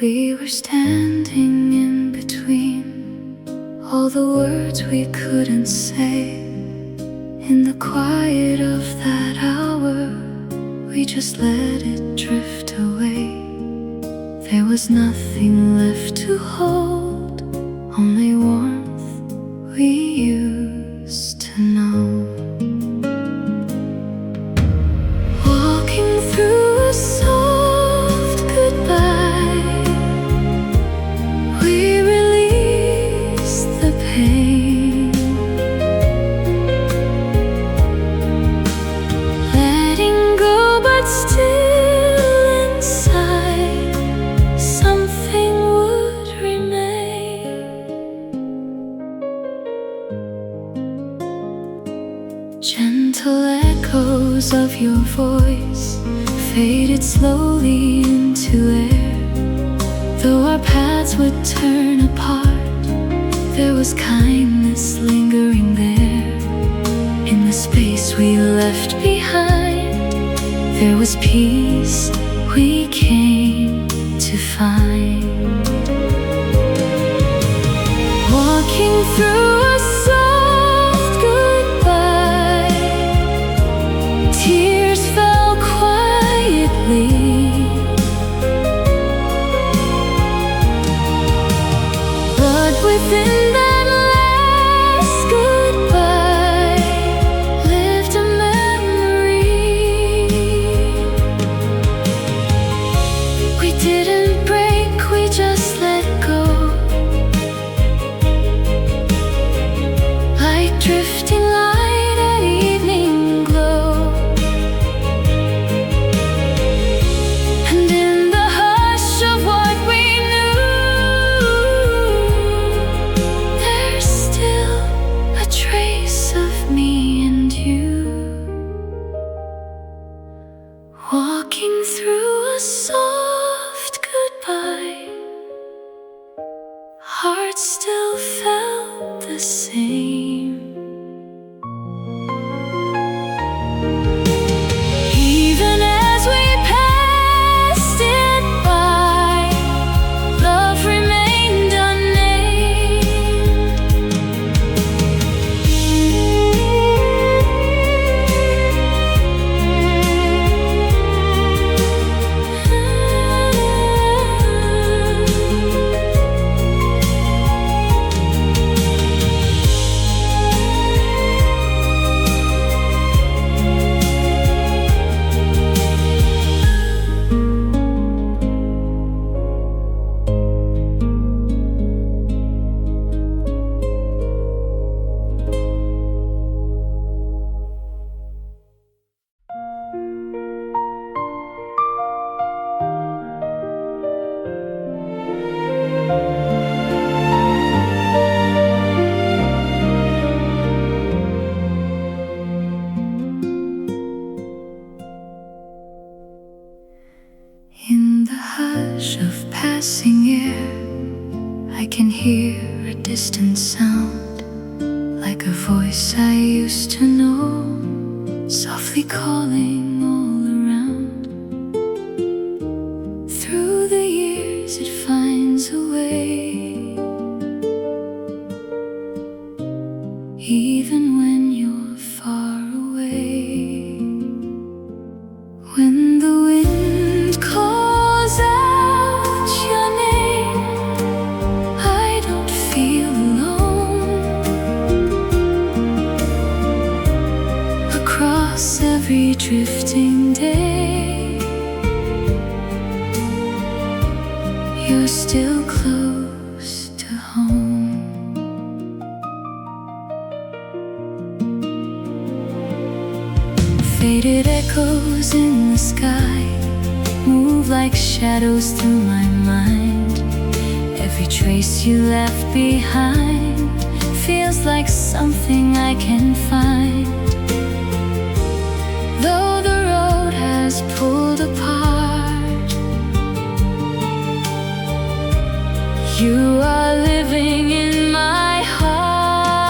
We were standing in between all the words we couldn't say. In the quiet of that hour, we just let it drift away. There was nothing left to hold, only warmth we used to know. Walking through a soft goodbye, we released the pain, letting go but still inside something would remain. Gentle echoes of your voice faded slowly into air. Though our paths would turn apart, there was kindness lingering there. In the space we left behind, there was peace we came to find. Walking through a soft goodbye, tears fell quietly, but within that last goodbye lived a memory. We didn't break, we just let go, like drifting light at evening glow. And in the hush of what we knew, there's still a trace of me and you. Walking through a soft goodbye, heart still felt the same. Even as we passed it by, love remained unnamed. In the hush of passing air, I can hear a distant sound, like a voice I used to know, softly calling all around. Through the years it finds a way, even when you're far away. When the wind calls out your name, I don't feel alone. Across every drifting day, you're still close to home. Faded echoes in the sky move like shadows through my mind. Every trace you left behind feels like something I can find. Though the road has pulled apart, you are living in my heart.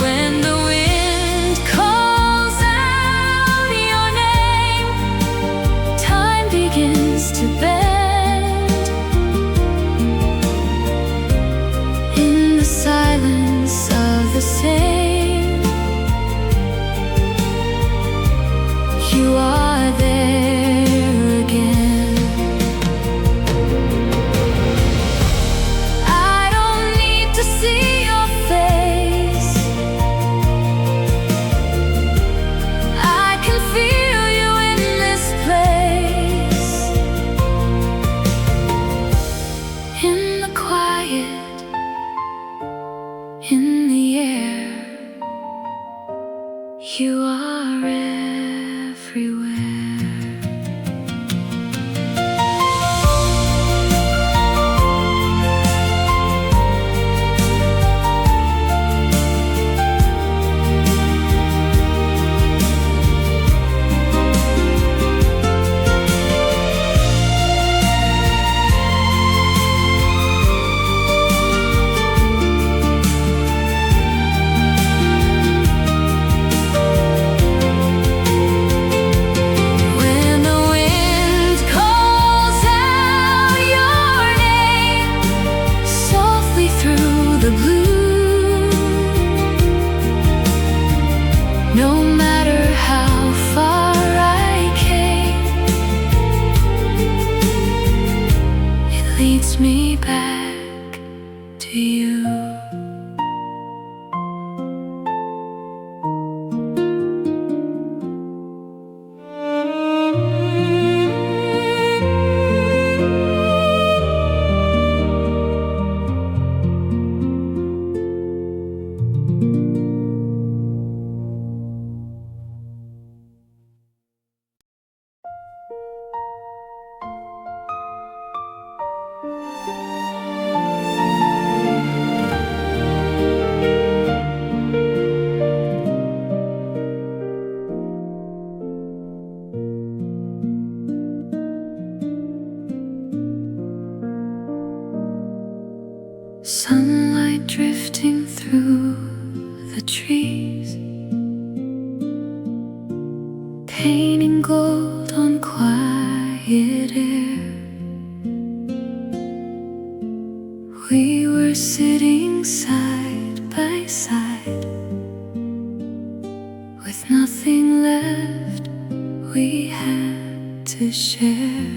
When the wind calls out your name, time begins to bend. are everywhere. Me back to you. Sunlight drifting through the trees, painting gold on quiet air. We were sitting side by side, with nothing left we had to share.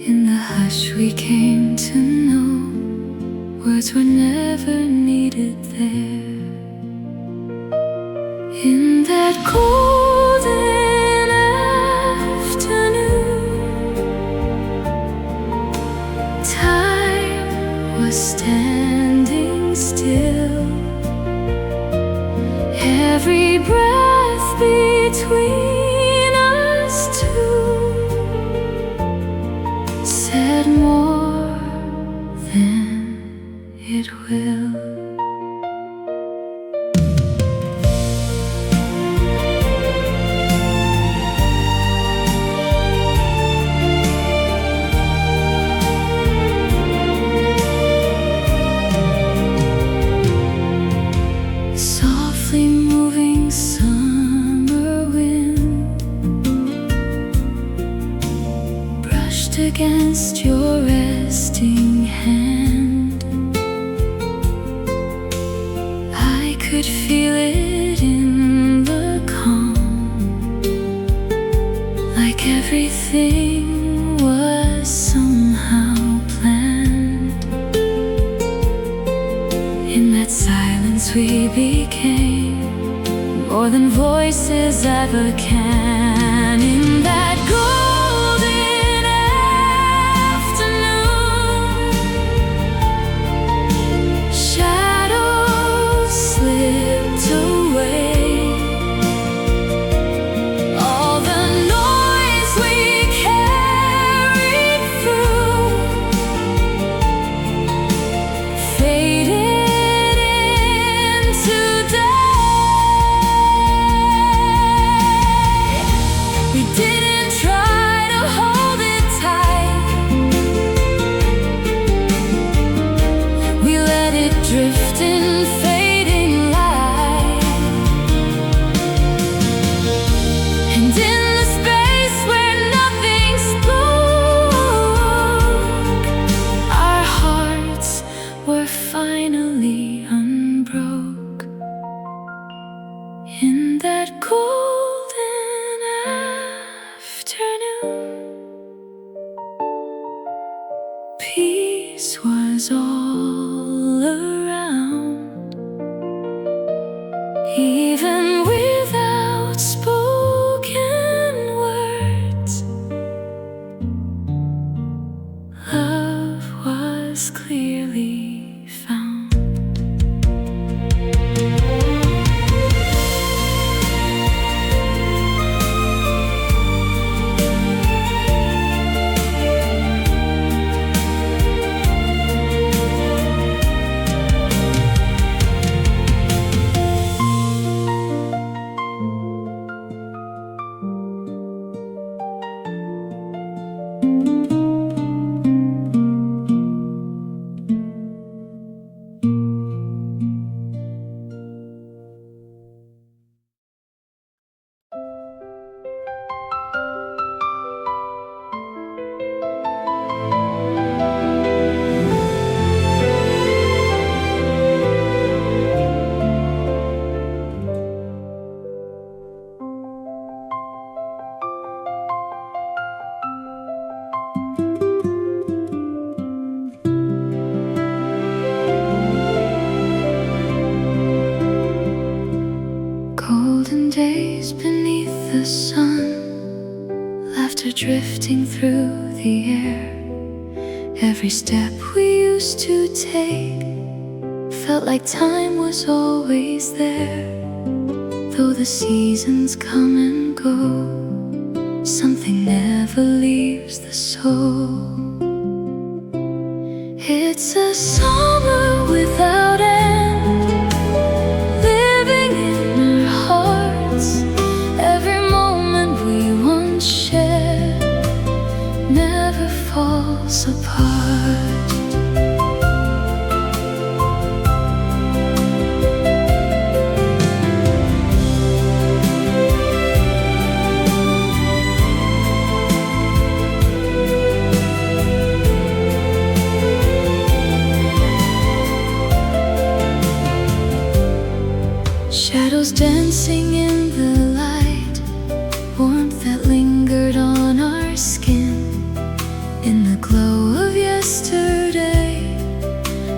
In the hush we came to know words were never needed there. In that golden afternoon, time was standing still. Every breath between us two said more than it will. Softly moving summer wind brushed against your resting hand. I could feel it in the calm, like everything was somehow planned. In that silence we became more than voices ever can. In that golden afternoon, shadows slipped away. All the noise we carried through faded into day. We didn't try to hold it tight. We let it drift in fading light. And in the space where nothing spoke, our hearts were finally unbroke. In that golden afternoon, peace was all around. Even without spoken words, love was clearly found. golden days beneath the sun, laughter drifting through the air. Every step we used to take felt like time was always there. Though the seasons come and go, something never leaves the soul. It's a summer without end, living in our hearts. Every moment we once shared never falls apart. Shadows dancing in the light, warmth that lingered on our skin. In the glow of yesterday,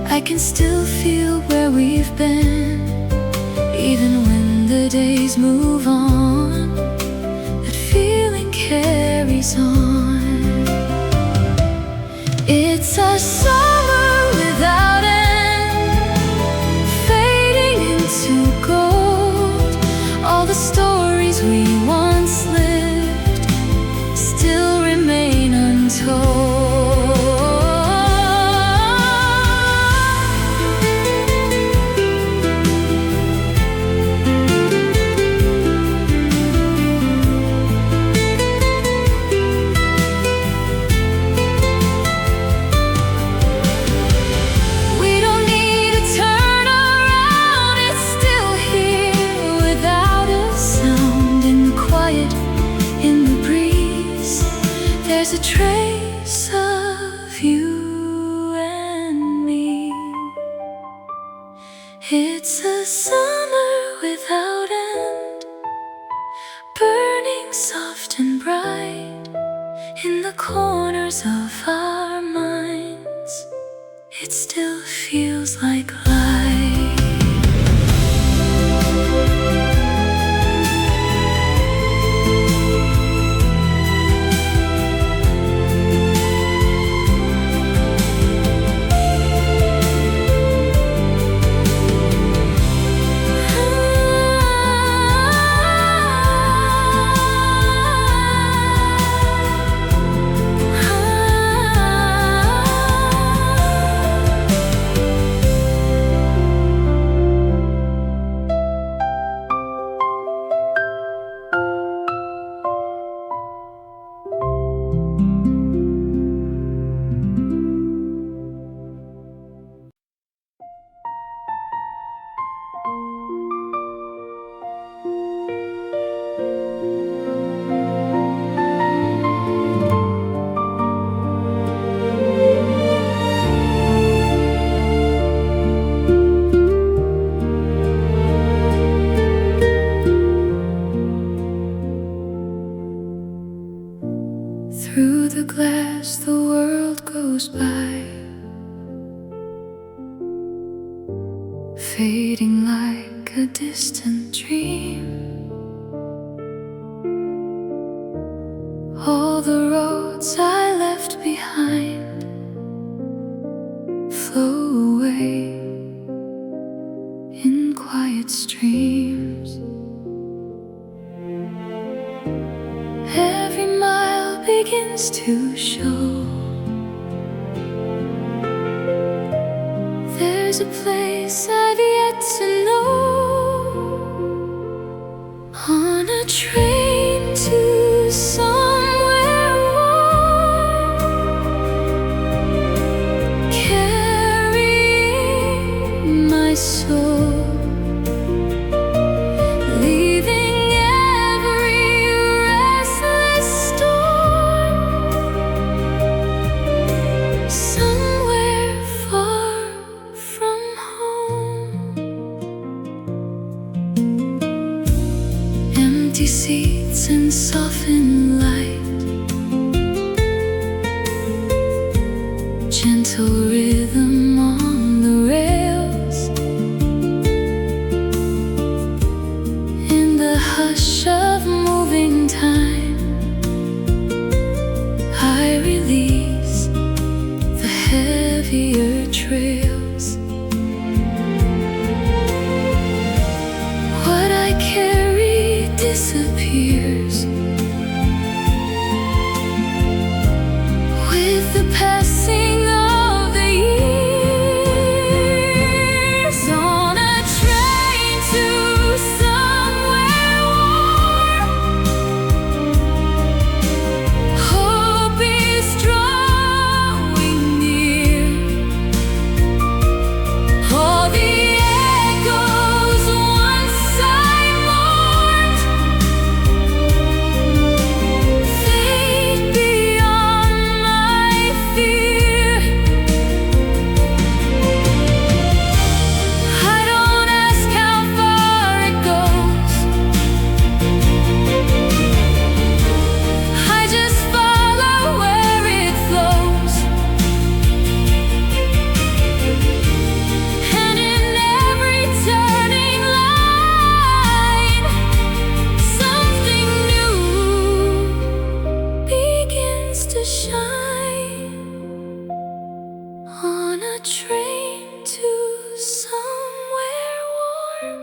I can still feel where we've been. Even when the days move on, that feeling carries on. It's a summer without end, fading into gold. All the stories we once lived still remain untold. We don't need to turn around, it's still here without a sound. In the quiet, in the breeze, there's a trace of you and me. It's a summer without end, burning soft and bright in the corners of our minds. It still feels like light. Through the glass the world goes by, fading like a distant dream. All the roads I left behind flow away in quiet streams. Every mile begins to show there's a place I've yet to know. On a train to somewhere warm, carrying my soul, leaving every restless storm somewhere far from home. Empty seats and softened light, gentle rhythm on the rails. In the hush of moving time, I release the heavier trails. What I carry disappears with the passing of the years. On a train to somewhere warm, hope is drawing near. All the echoes once I mourned fade beyond my fear. I don't ask how far it goes, I just follow where it flows. And in every turning line, something new begins to shine. On a train to somewhere warm,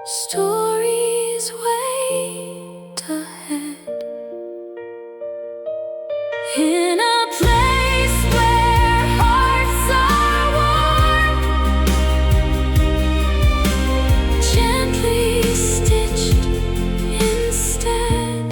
stories wait ahead. In a place where hearts are warm, gently stitched instead.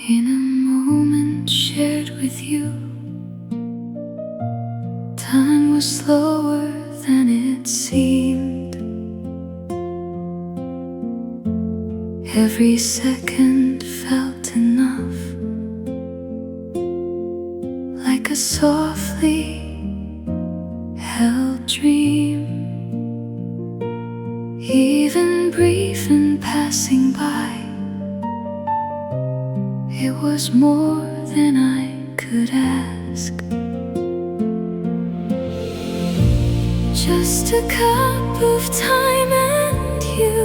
In a moment shared with you, time was slower than it seemed. Every second felt enough, like a softly held dream. Even brief and passing by, it was more than I could ask. Just a cup of time and you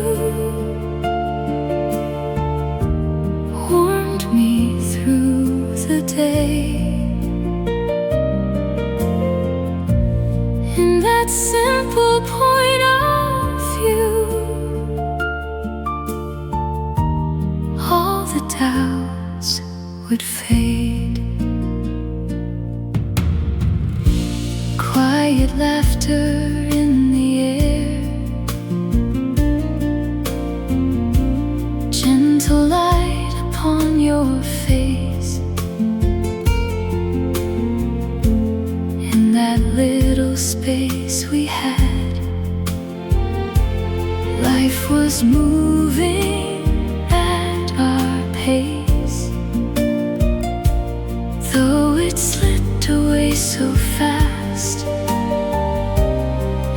warmed me through the day. In that simple point of view, all the doubts would fade. Quiet laughter in the air, gentle light upon your face. In that little space we had, life was moving at our pace. Though it slipped away so fast,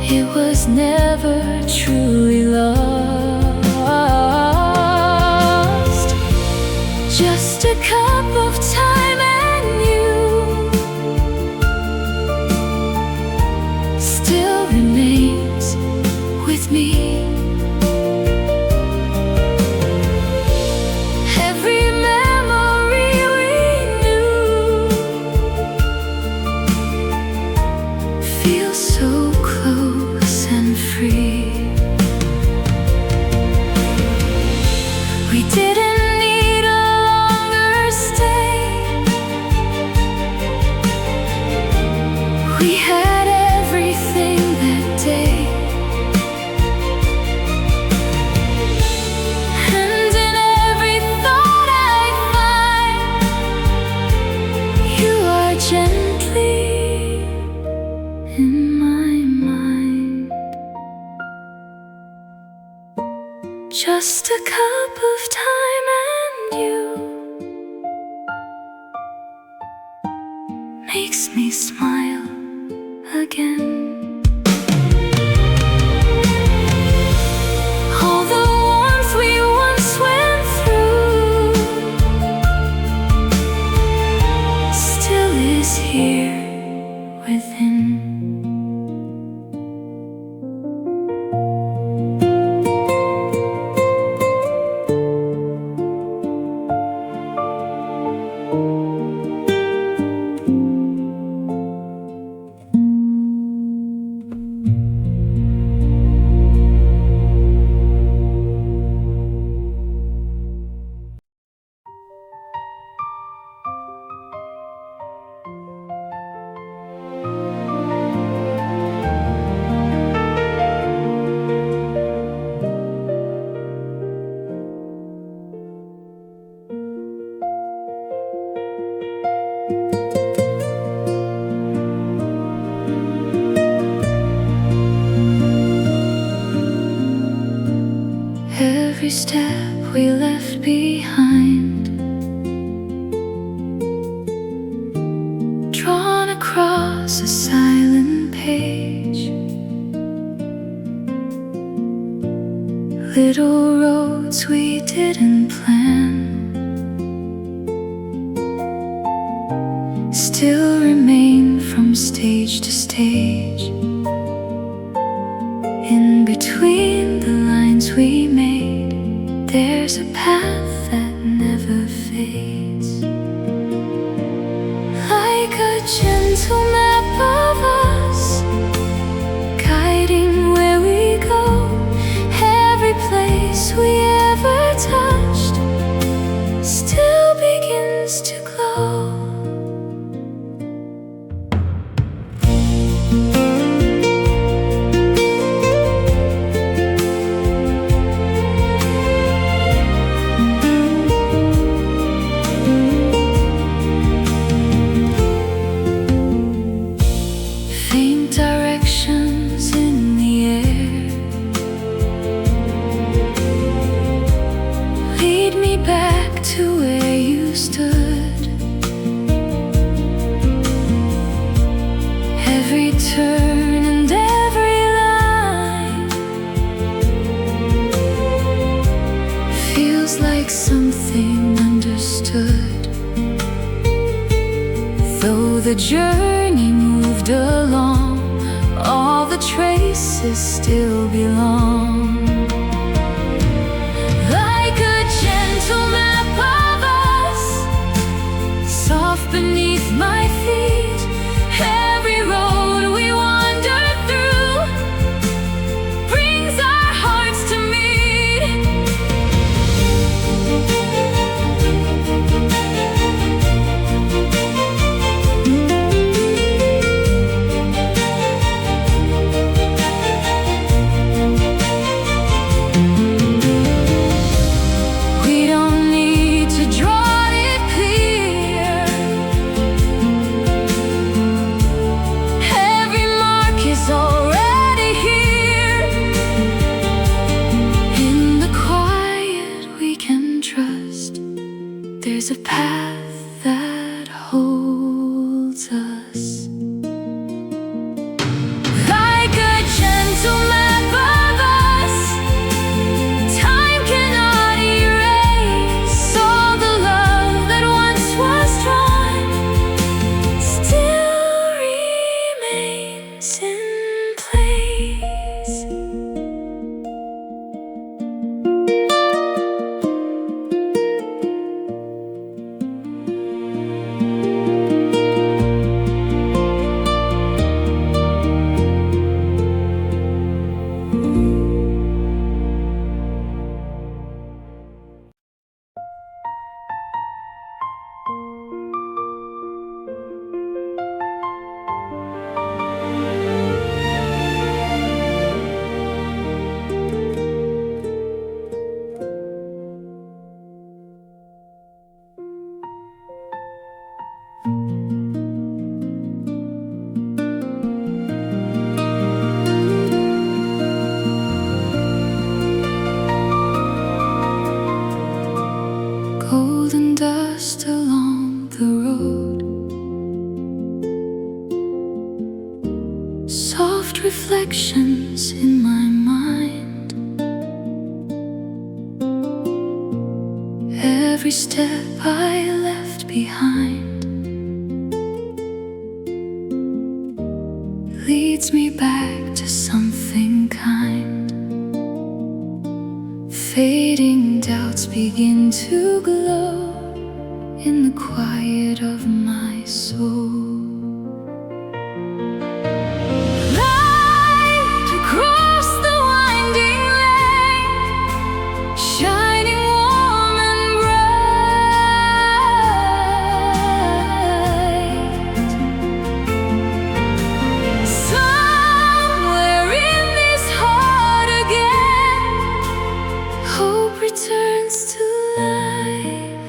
it was never truly lost. Just a cup of time and you still remains with me. Every memory we knew feels so close and free. We didn't need a longer stay. Just a cup of time and you makes me smile again. All the warmth we once went through still is here within. Every step we left behind, drawn across a silent page. Little roads we didn't plan still remain from stage to stage. In between the lines we made, there's a path that never fades. Like a gentle map of us, guiding where we go. Every place we ever touched still begins to glow. Something understood. Though the journey moved along, all the traces still belong. Like a gentle map of us, soft beneath my feet. Every road we wandered through brings our hearts to meet. Every step I left behind leads me back to something kind. Fading doubts begin to glow in the quiet of my soul. Light across the winding lane, shining warm and bright. Somewhere in this heart again, hope returns to life.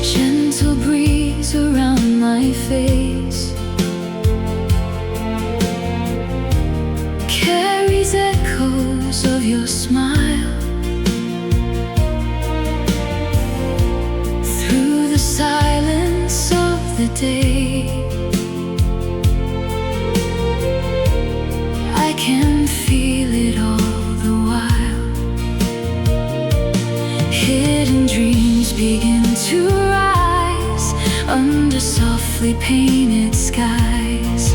Gentle breeze around my face carries echoes of your smile. Through the silence of the day, I can feel it all the while. Hidden dreams begin to rise under softly painted skies.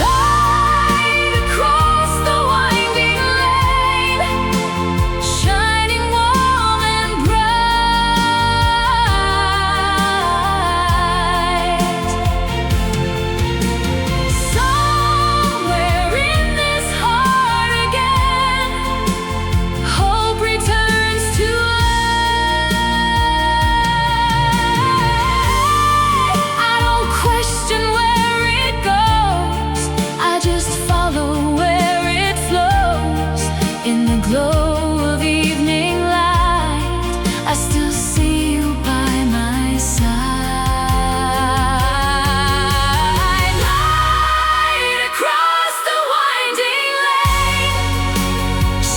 Light across the winding lane, shining warm and bright. Somewhere in this heart again, hope returns to life. I don't question where it goes, I just follow where it flows. In the glow of evening light, I still see you by my side. Light across the winding lane,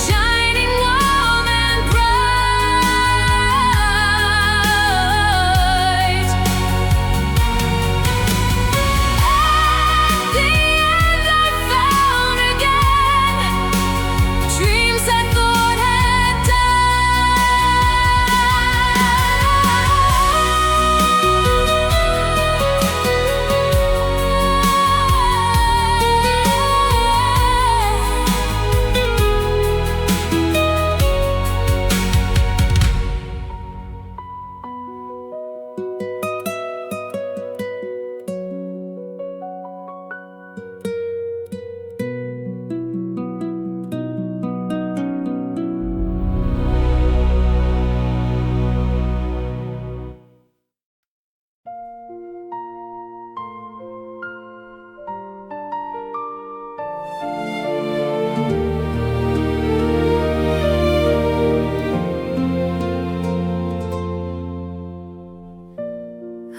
shining warm and bright. At the end I found again dreams I thought had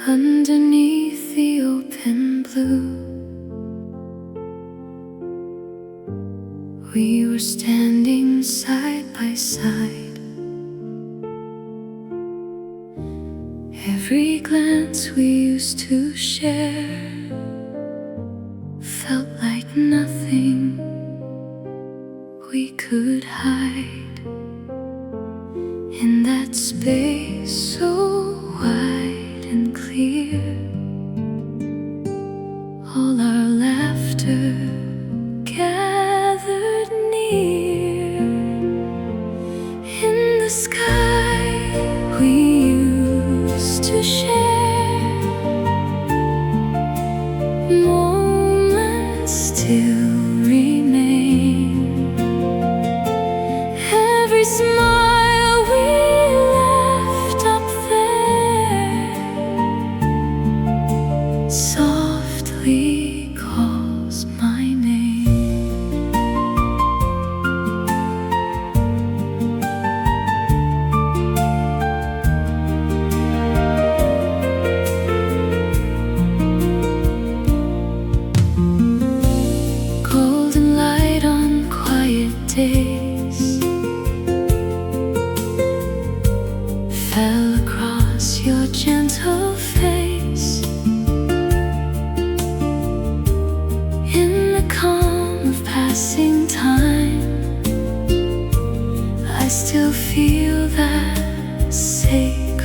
underneath the open blue. We were standing side by side. Every glance we used to share felt like nothing we could hide. In that space so wide and clear, all our laughter gathered near. In the sky we used to share moments still remain. Every smile we left up there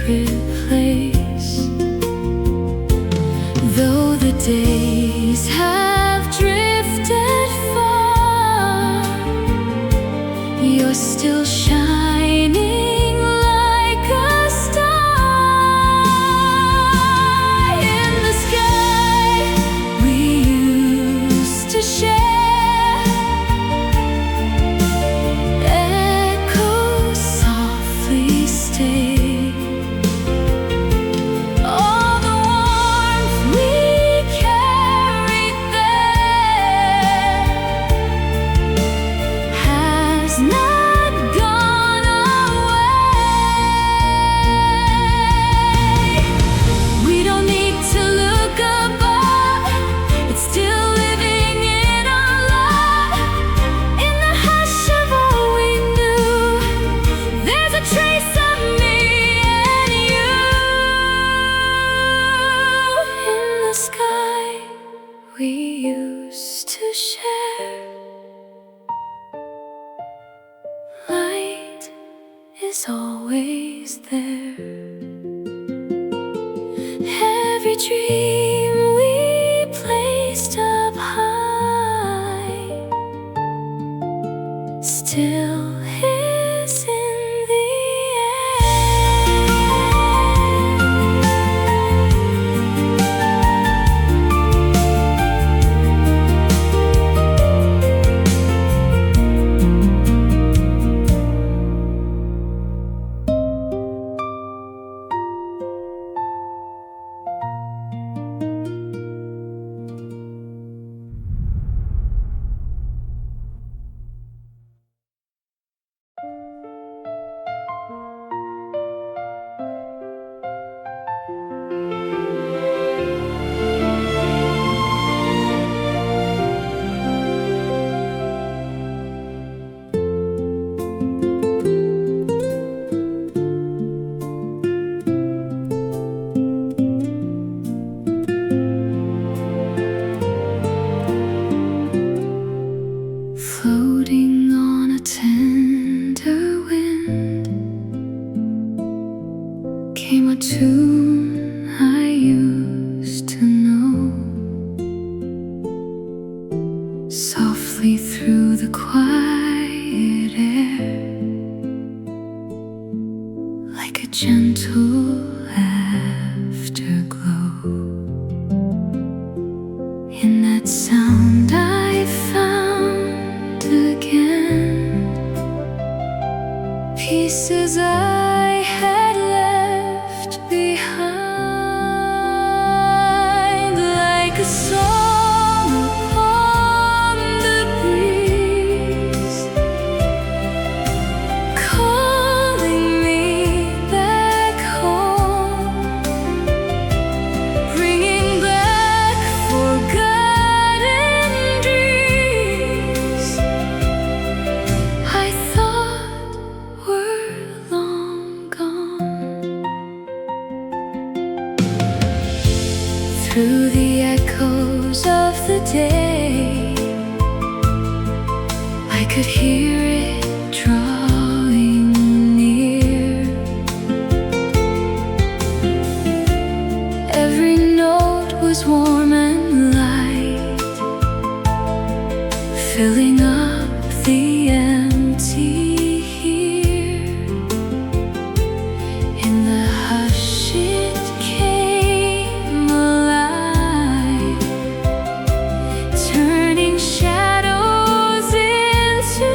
replace. Though the days have drifted far, you're still shining like a star in the sky we used to share. Echoes softly stay. All the warmth we carried there has not gone away. We don't need to look above, it's still living in our love. In the hush of all we knew, there's a trace of me and you. In the sky we used to share, light is always there. Every dream we placed up high still is in the floating on a tender wind came a tune I used to know. Softly through the quiet air, like a gentle afterglow. In that sound I found again pieces I had left behind, like a song upon the breeze, calling me back home, bringing back forgotten dreams I thought were long gone. Through the echoes of the day, I could hear it drawing near. Every note was warm and light, filling up the empty here. In the hush it came alive, turning shadows into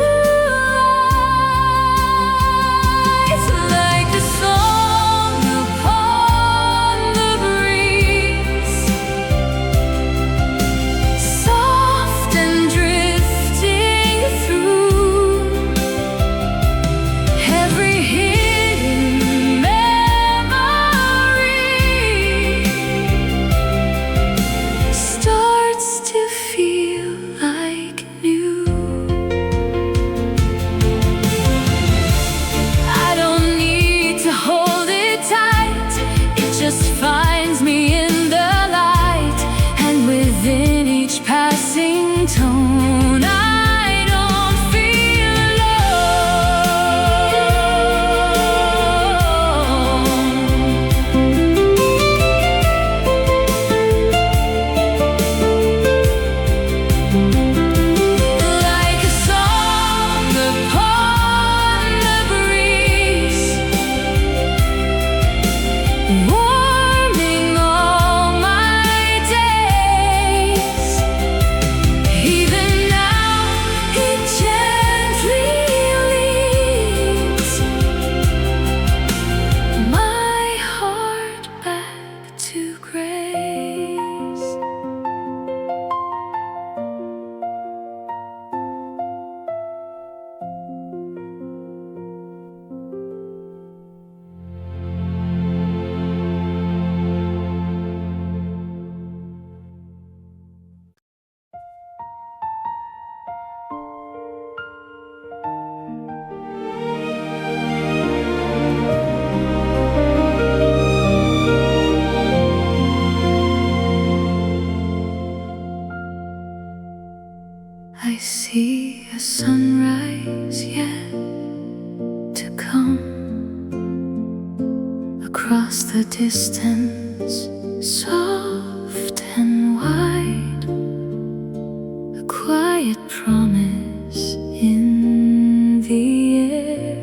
across the distance, soft and wide, a quiet promise in the air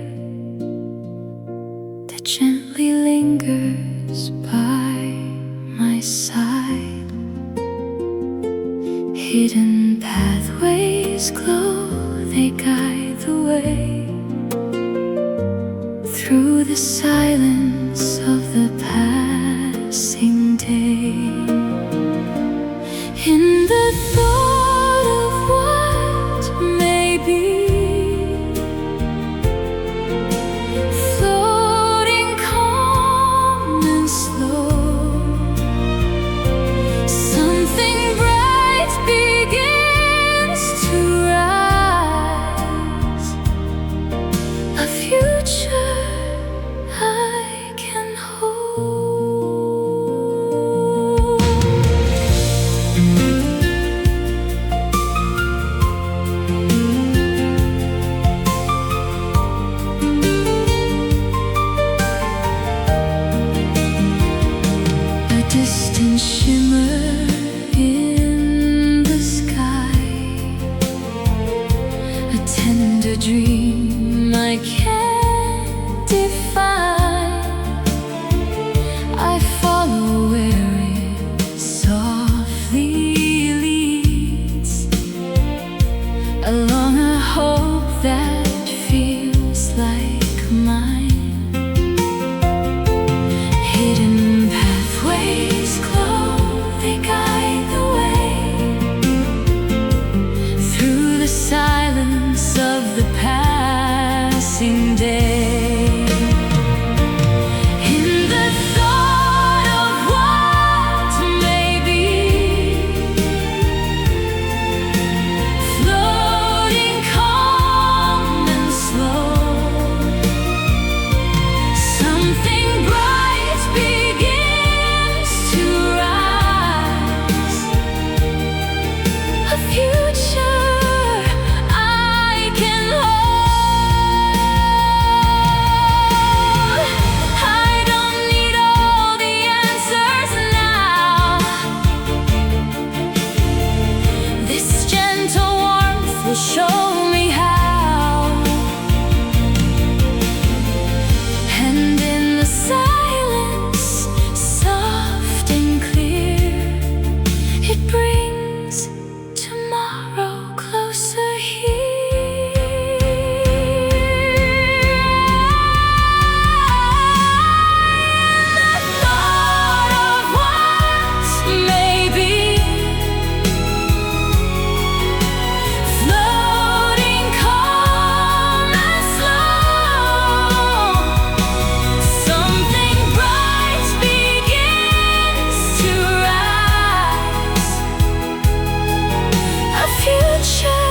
that gently lingers by my side. Hidden pathways glow, they guide the way through the silence of the passing day. In the thought of what may be, floating calm and slow, something bright begins to rise, a future I can hold. A distant shimmer in the sky, a tender dream I can't define. I follow where it softly leads, along a hope that feels like mine. Hidden pathways glow, they guide the way through the silence of the passing day. In the thought of what may be, floating calm and slow, something bright begins to rise, a future I can hold. I don't need all the answers now. This gentle warmth will show me how. And in the silence, soft and clear, it brings tomorrow closer here. The thought of what may be, floating calm and slow, something bright begins to rise, a future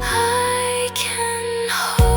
I can hold.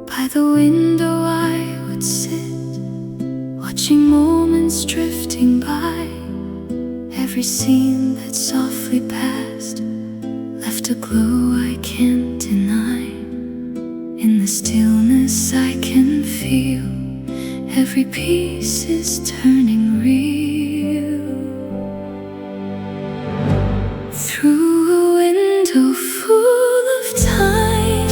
By the window I would sit, watching moments drifting by. Every scene that softly passed left a glow I can't deny. In the stillness I can feel every piece is turning real. Through a window full of time,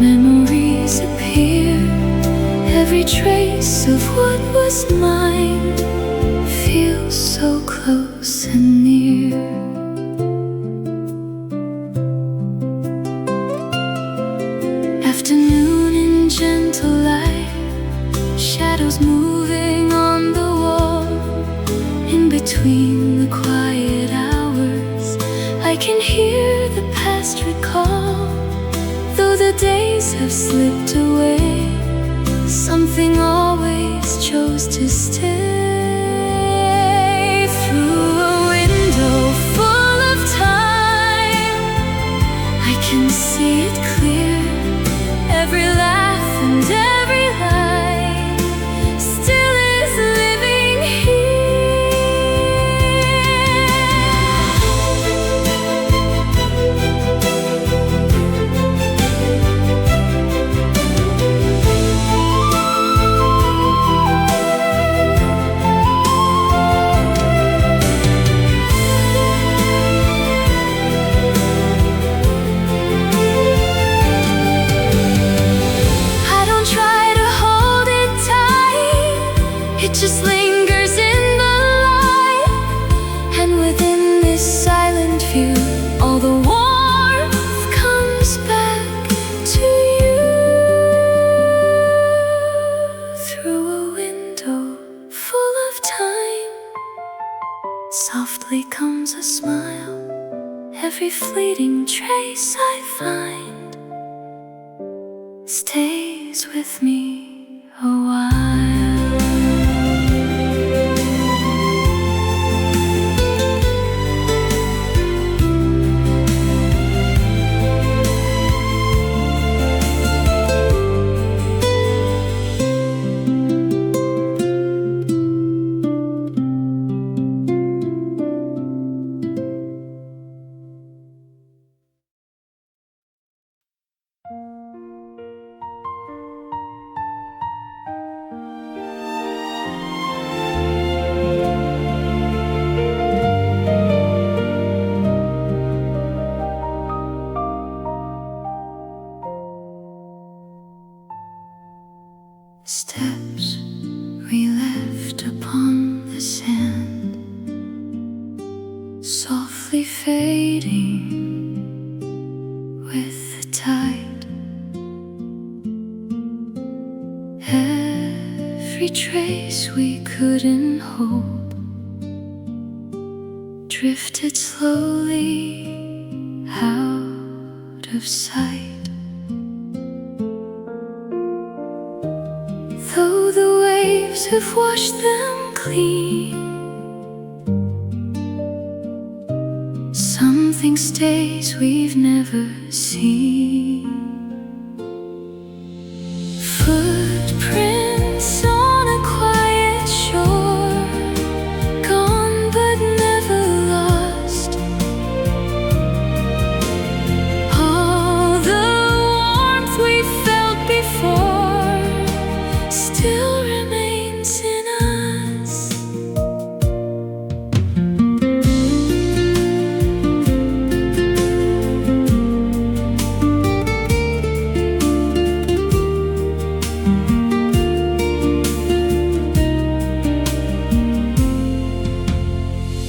memories appear. Every trace of what was mine feels so close and near. shadows moving on the wall. In between the quiet hours, I can hear the past recall. Though the days have slipped away, something always chose to stay. Through a window full of time, I can see it clear. Every laugh and every line still is living just lingers in the light, and within this silent view, all the warmth comes back to you. Through a window full of time, softly comes a smile. Every fleeting trace I find stays with me a while. Steps we left upon the sand, softly fading with the tide. Every trace we couldn't hold drifted slowly out of sight. Though the waves have washed them clean, something stays we've never seen. Footprints on a quiet shore, gone but never lost. All the warmth we felt before still remains in us.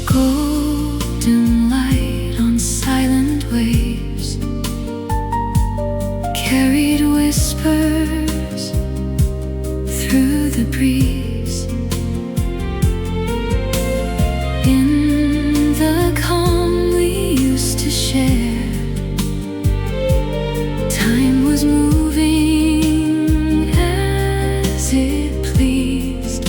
Golden light on silent waves, carried whispers through the breeze. In the calm we used to share, time was moving as it pleased.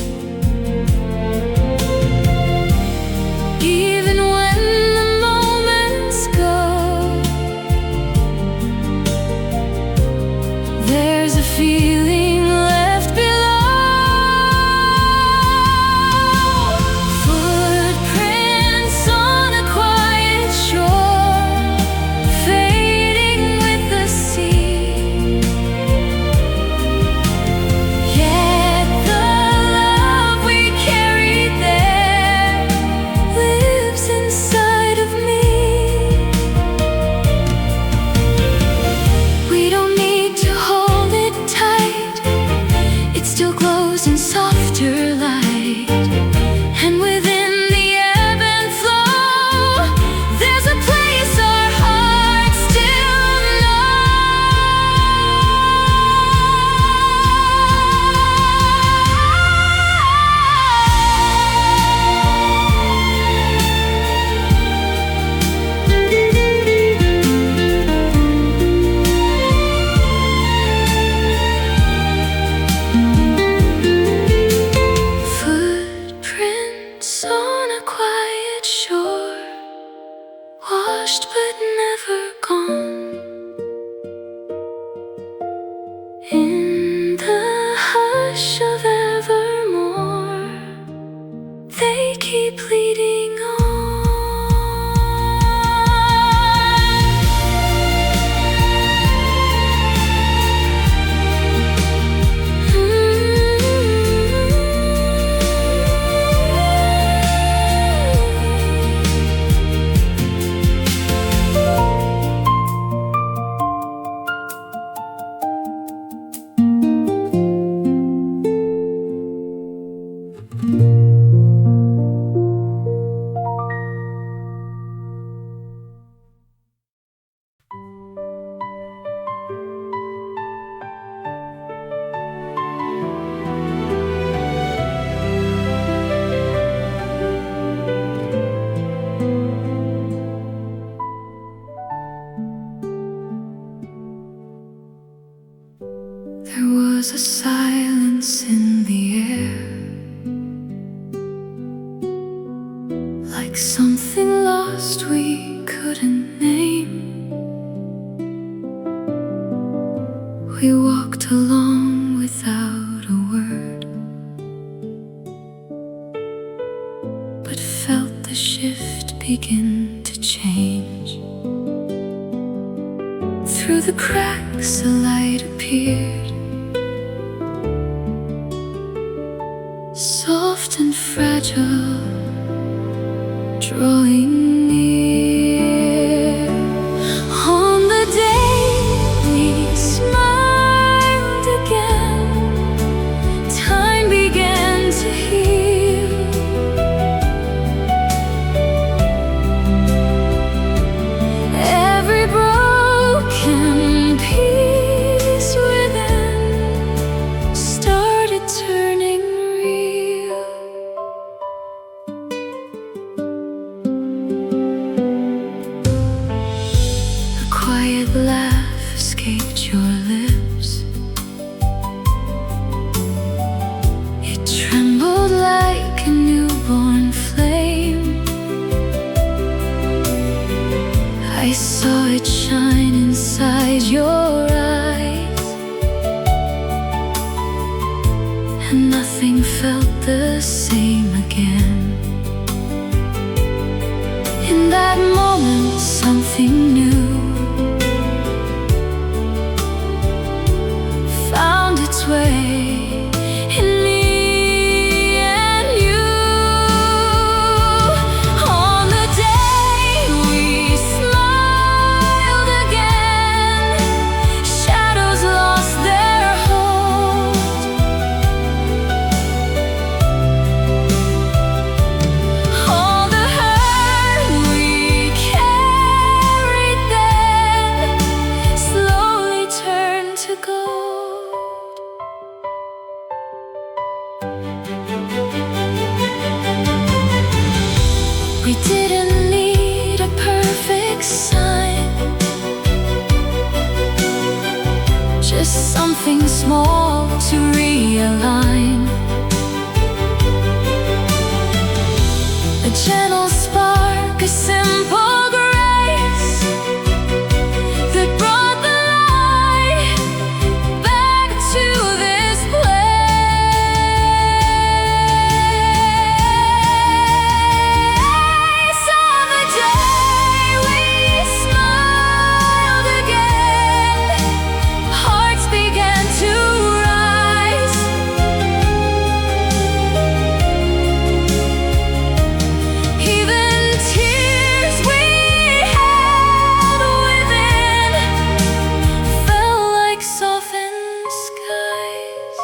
Even when the moments go, there's a feeling left below. Footprints on a quiet shore, fading with the sea. Yet the love we carried there lives inside of me. We don't need to hold it tight, was a silence in the air, like something lost we couldn't name. We walked along without a word, but felt the shift begin to change. Through the cracks a light appeared, soft and fragile, drawing near. On the day we smiled again, time began to heal. Every broken piece within started turning real. A quiet laugh escaped your lips. It trembled like a newborn flame. I saw it shine inside your eyes, and nothing felt the same again. In that moment, something new found its way in me and you. On the day we smiled again, shadows lost their hold. All the hurt we carried then slowly turned to gold. We didn't need a perfect sign, just something small to realign. A gentle spark, a simple grace that brought the light back to this place. On the day we smiled again, hearts began to rise. Even tears we had within fell like softened skies.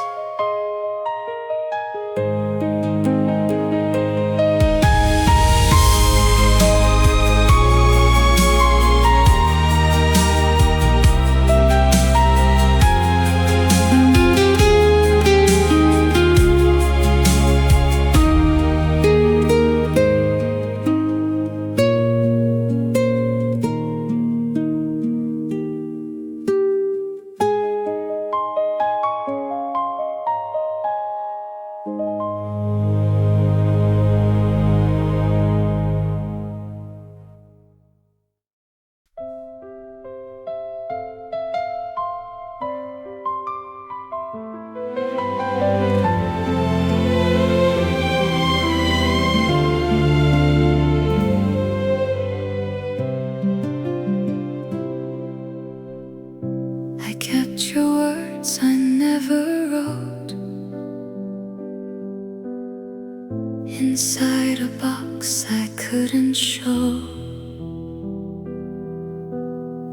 I kept your words I never wrote inside a box I couldn't show.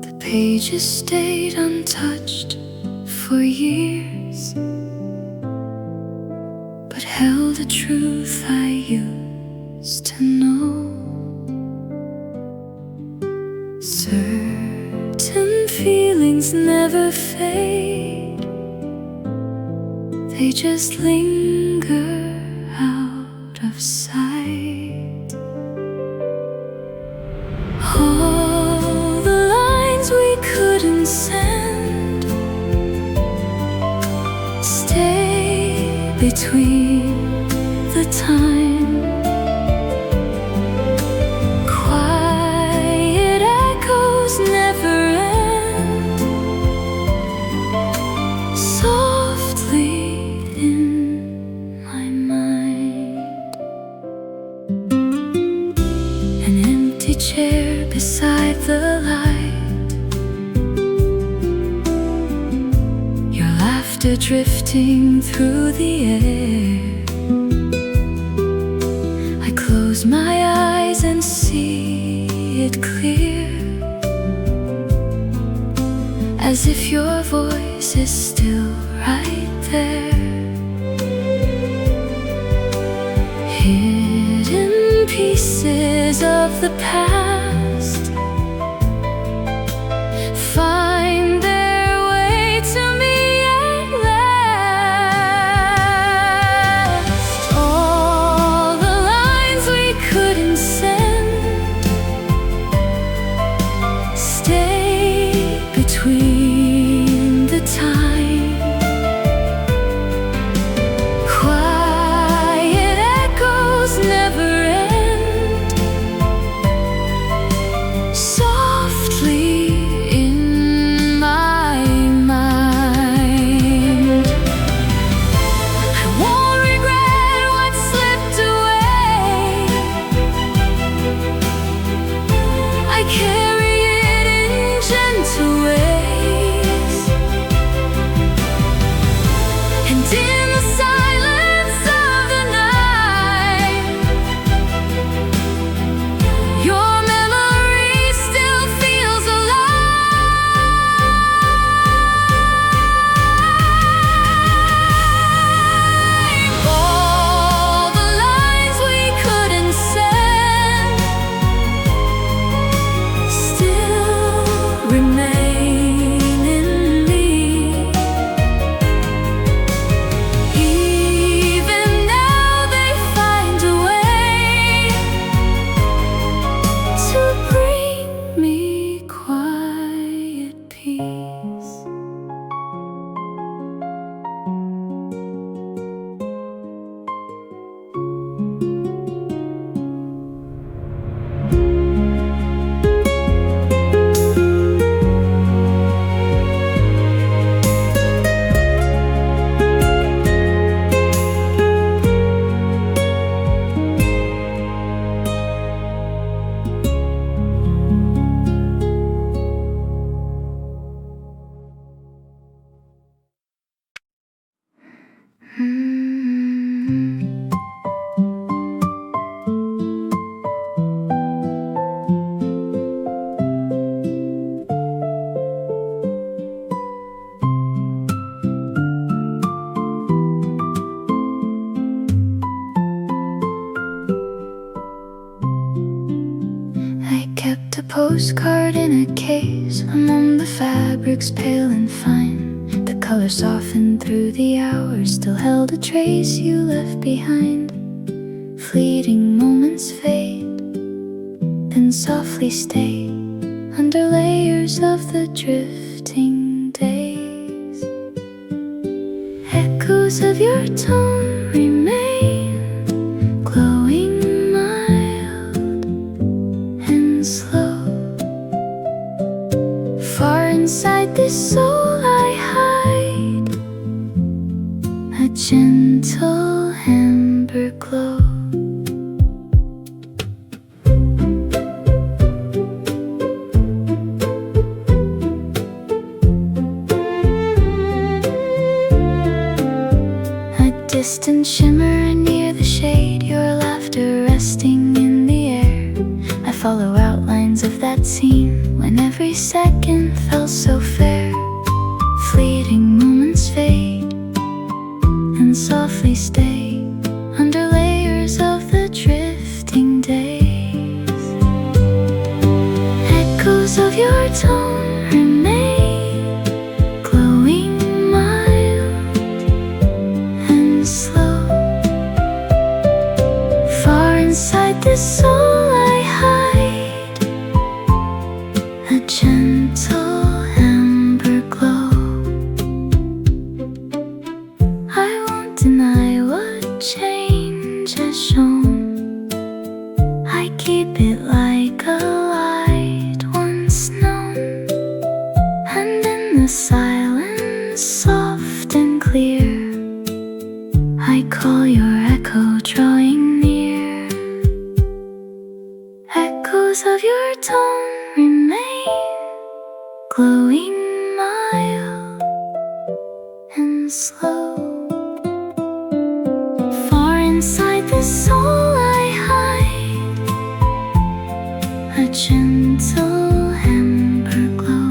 The pages stayed untouched for years, but held a truth I used to know. Certain feelings never fade, they just linger out of sight. All the lines we couldn't send between the time. Quiet echoes never end, softly in my mind. An empty chair beside the light, your laughter drifting through the air. I close my eyes and see it clear, as if your voice is still right there. Hidden pieces of the past find their way to me at last. All the lines we couldn't send stay between the time. Quiet echoes never end, softly in my mind. I won't regret what slipped away. I carry it in gentle ways, and in the silence of the night, your memory still feels alive. All the lines we couldn't send still remain in me. Even now they find a way to bring me quiet peace. I kept a postcard in a case among the fabrics pale and fine. The color softened through the hours, still held a trace you left behind. Fleeting moments fade, then softly stay under layers of the drifting days. Echoes of your tone remain, glowing mild and slow. Far inside this soul I hide a gentle amber glow. A distant shimmer near the shade, your laughter resting in the air. I follow outlines of that scene when every second felt so fair. Fleeting moments fade and softly stay under layers of the drifting days. Echoes of your tone remain, glowing mild and slow. Far inside this soul I hide a gentle amber and soft and clear. I call your echo drawing near. Echoes of your tone remain, glowing mild and slow. Far inside the soul I hide a gentle amber glow.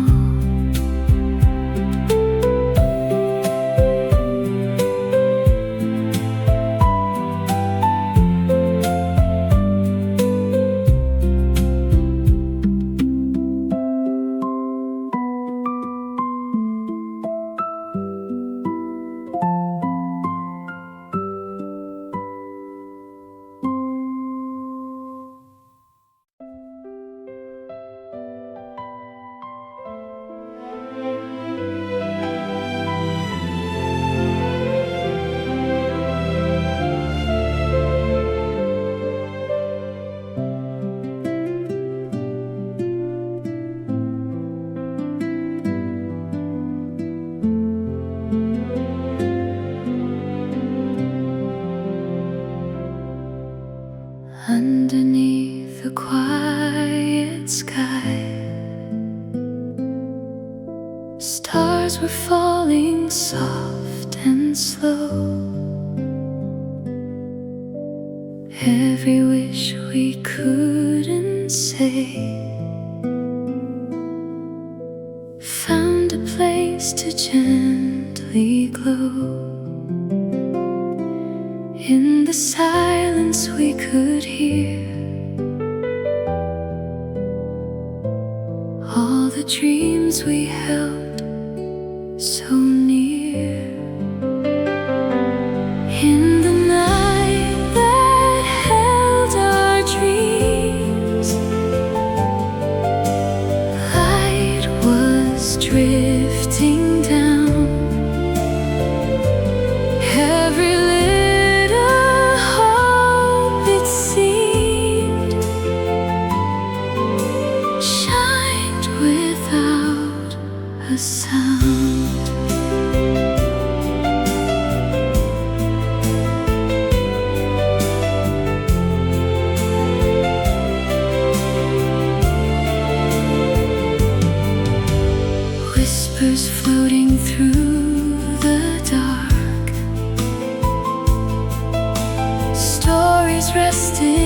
Underneath the quiet sky, stars were falling soft and slow. Every wish we couldn't say found a place to gently glow. In the silence we could hear all the dreams we held so near. In the night that held our dreams, light was drifting down. Every little hope it seemed shined without a sound. Whispers floating through the dark, stories resting